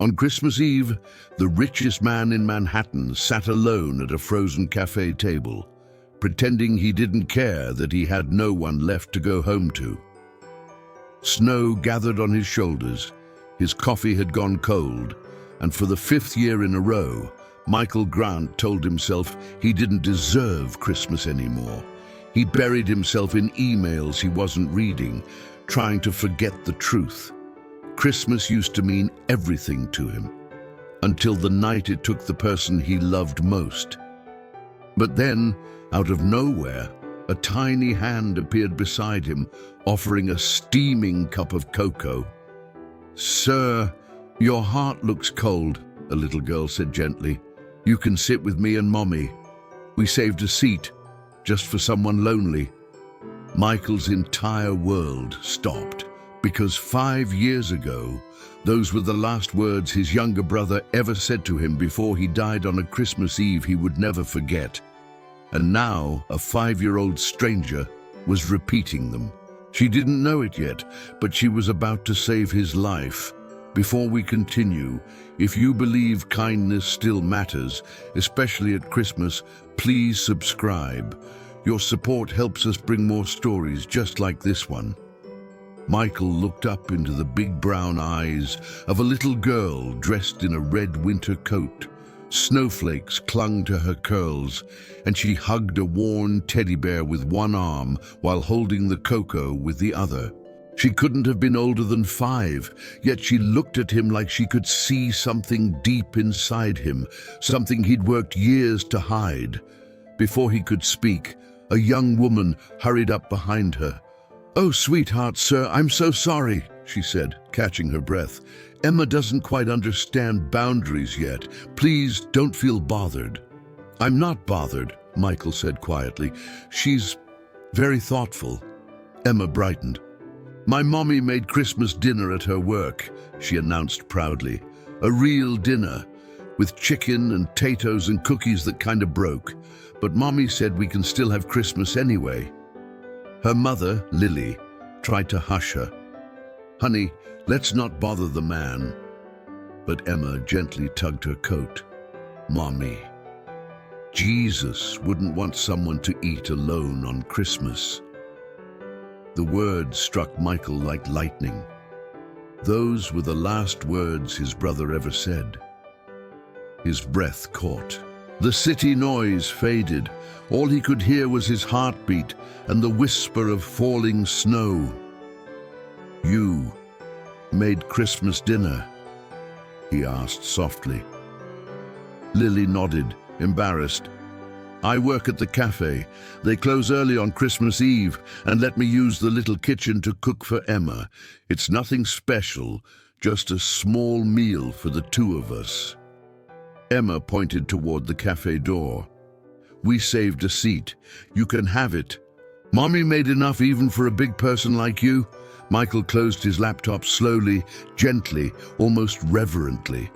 On Christmas Eve, the richest man in Manhattan sat alone at a frozen cafe table, pretending he didn't care that he had no one left to go home to. Snow gathered on his shoulders, his coffee had gone cold, and for the 5th year in a row, Michael Grant told himself he didn't deserve Christmas anymore. He buried himself in emails he wasn't reading, trying to forget the truth. Christmas used to mean everything to him, until the night it took the person he loved most. But then, out of nowhere, a tiny hand appeared beside him, offering a steaming cup of cocoa. "Sir, your heart looks cold," a little girl said gently. "You can sit with me and Mommy. We saved a seat, just for someone lonely." Michael's entire world stopped, because 5 years ago, those were the last words his younger brother ever said to him before he died on a Christmas Eve he would never forget. And now, a 5-year-old stranger was repeating them. She didn't know it yet, but she was about to save his life. Before we continue, if you believe kindness still matters, especially at Christmas, please subscribe. Your support helps us bring more stories just like this one. Michael looked up into the big brown eyes of a little girl dressed in a red winter coat. Snowflakes clung to her curls, and she hugged a worn teddy bear with one arm while holding the cocoa with the other. She couldn't have been older than 5, yet she looked at him like she could see something deep inside him, something he'd worked years to hide. Before he could speak, a young woman hurried up behind her. "Oh, sweetheart, sir, I'm so sorry," she said, catching her breath. "Emma doesn't quite understand boundaries yet. Please don't feel bothered." "I'm not bothered," Michael said quietly. "She's very thoughtful." Emma brightened. "My mommy made Christmas dinner at her work," she announced proudly. "A real dinner, with chicken and potatoes and cookies that kind of broke. But Mommy said we can still have Christmas anyway." Her mother, Lily, tried to hush her. "Honey, let's not bother the man." But Emma gently tugged her coat. "Mommy, Jesus wouldn't want someone to eat alone on Christmas." The words struck Michael like lightning. Those were the last words his brother ever said. His breath caught. The city noise faded. All he could hear was his heartbeat and the whisper of falling snow. "You made Christmas dinner?" he asked softly. Lily nodded, embarrassed. "I work at the cafe. They close early on Christmas Eve and let me use the little kitchen to cook for Emma. It's nothing special, just a small meal for the 2 of us." Emma pointed toward the cafe door. "We saved a seat. You can have it." "Mommy made enough even for a big person like you." Michael closed his laptop slowly, gently, almost reverently.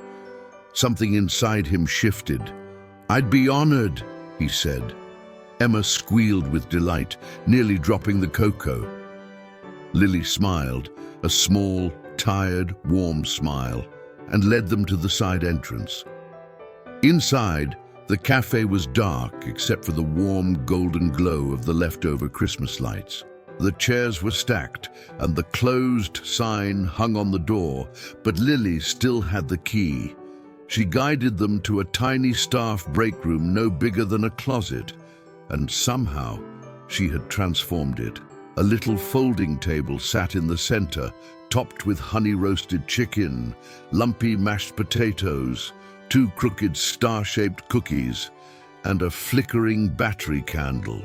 Something inside him shifted. "I'd be honored," he said. Emma squealed with delight, nearly dropping the cocoa. Lily smiled, a small, tired, warm smile, and led them to the side entrance. Inside, the cafe was dark except for the warm golden glow of the leftover Christmas lights. The chairs were stacked and the closed sign hung on the door, but Lily still had the key. She guided them to a tiny staff break room no bigger than a closet, and somehow she had transformed it. A little folding table sat in the center, topped with honey-roasted chicken, lumpy mashed potatoes, 2 crooked star-shaped cookies, and a flickering battery candle.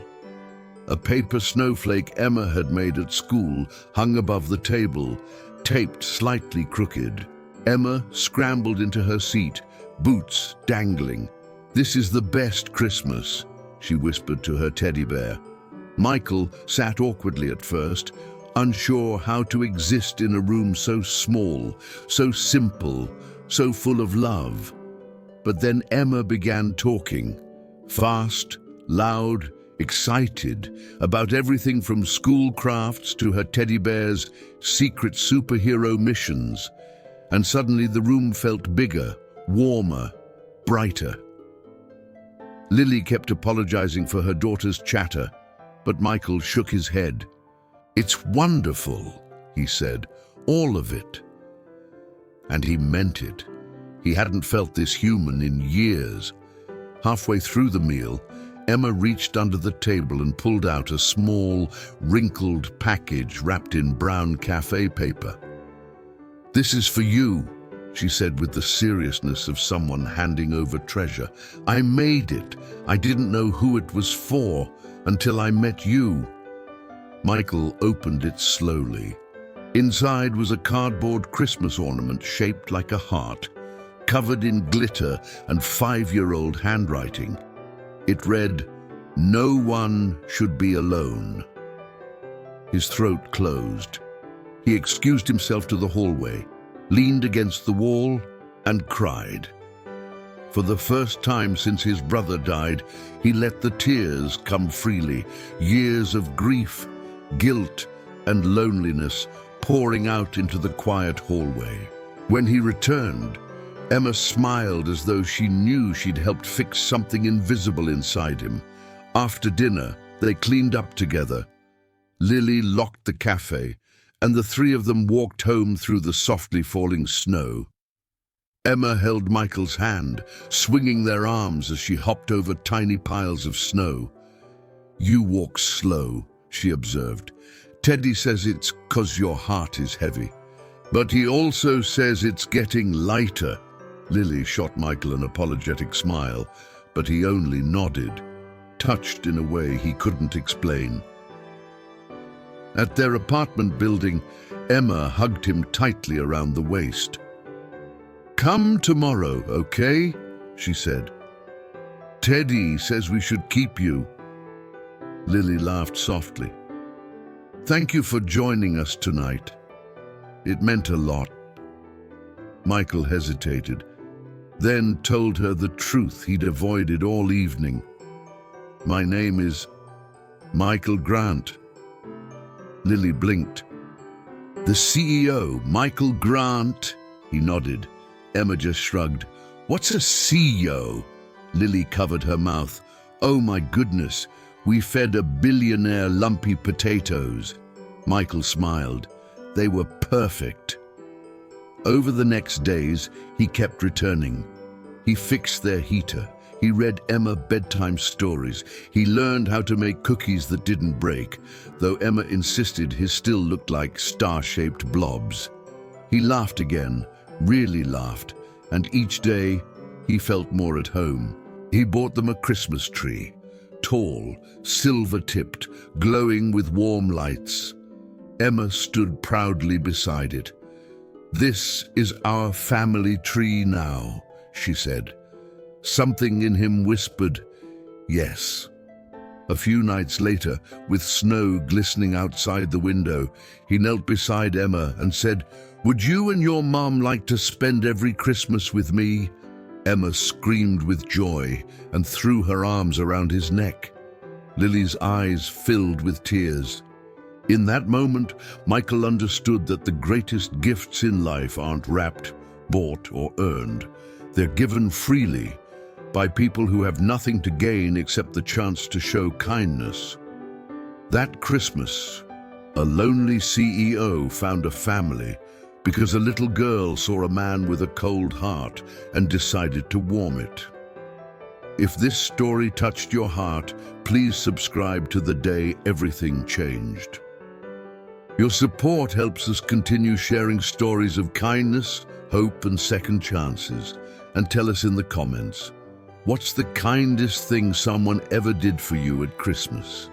A paper snowflake Emma had made at school hung above the table, taped slightly crooked. Emma scrambled into her seat, boots dangling. "This is the best Christmas," she whispered to her teddy bear. Michael sat awkwardly at first, unsure how to exist in a room so small, so simple, so full of love. But then Emma began talking, fast, loud, excited, about everything from school crafts to her teddy bear's secret superhero missions. and suddenly the room felt bigger, warmer, brighter. Lily kept apologizing for her daughter's chatter, but Michael shook his head. "It's wonderful," he said, "all of it." And he meant it. He hadn't felt this human in years. Halfway through the meal, Emma reached under the table and pulled out a small, wrinkled package wrapped in brown café paper. "This is for you," she said with the seriousness of someone handing over treasure. "I made it. I didn't know who it was for until I met you." Michael opened it slowly. Inside was a cardboard Christmas ornament shaped like a heart, covered in glitter and 5-year-old handwriting. It read, "No one should be alone." His throat closed. He excused himself to the hallway, leaned against the wall, and cried. For the first time since his brother died, he let the tears come freely, years of grief, guilt, and loneliness pouring out into the quiet hallway. When he returned, Emma smiled as though she knew she'd helped fix something invisible inside him. After dinner, they cleaned up together. Lily locked the cafe, and the three of them walked home through the softly falling snow. Emma held Michael's hand, swinging their arms as she hopped over tiny piles of snow. "You walk slow," she observed. "Teddy says it's 'cause your heart is heavy. But he also says it's getting lighter." Lily shot Michael an apologetic smile, but he only nodded, touched in a way he couldn't explain. At their apartment building, Emma hugged him tightly around the waist. "Come tomorrow, okay?" she said. "Teddy says we should keep you." Lily laughed softly. "Thank you for joining us tonight. It meant a lot." Michael hesitated, then told her the truth he'd avoided all evening. "My name is Michael Grant." Lily blinked. "The CEO, Michael Grant?" He nodded. Emma just shrugged. "What's a CEO?" Lily covered her mouth. "Oh my goodness, we fed a billionaire lumpy potatoes." Michael smiled. They were perfect. Over the next days, he kept returning. He fixed their heater. He read Emma bedtime stories. He learned how to make cookies that didn't break, though Emma insisted his still looked like star-shaped blobs. He laughed again, really laughed, and each day he felt more at home. He bought them a Christmas tree, tall, silver-tipped, glowing with warm lights. Emma stood proudly beside it. "This is our family tree now," she said. Something in him whispered, "Yes." A few nights later, with snow glistening outside the window, he knelt beside Emma and said, "Would you and your mom like to spend every Christmas with me?" Emma screamed with joy and threw her arms around his neck. Lily's eyes filled with tears. In that moment, Michael understood that the greatest gifts in life aren't wrapped, bought, or earned. They're given freely by people who have nothing to gain except the chance to show kindness. That Christmas, a lonely CEO found a family because a little girl saw a man with a cold heart and decided to warm it. If this story touched your heart, please subscribe to The Day Everything Changed. Your support helps us continue sharing stories of kindness, hope, and second chances. And tell us in the comments, what's the kindest thing someone ever did for you at Christmas?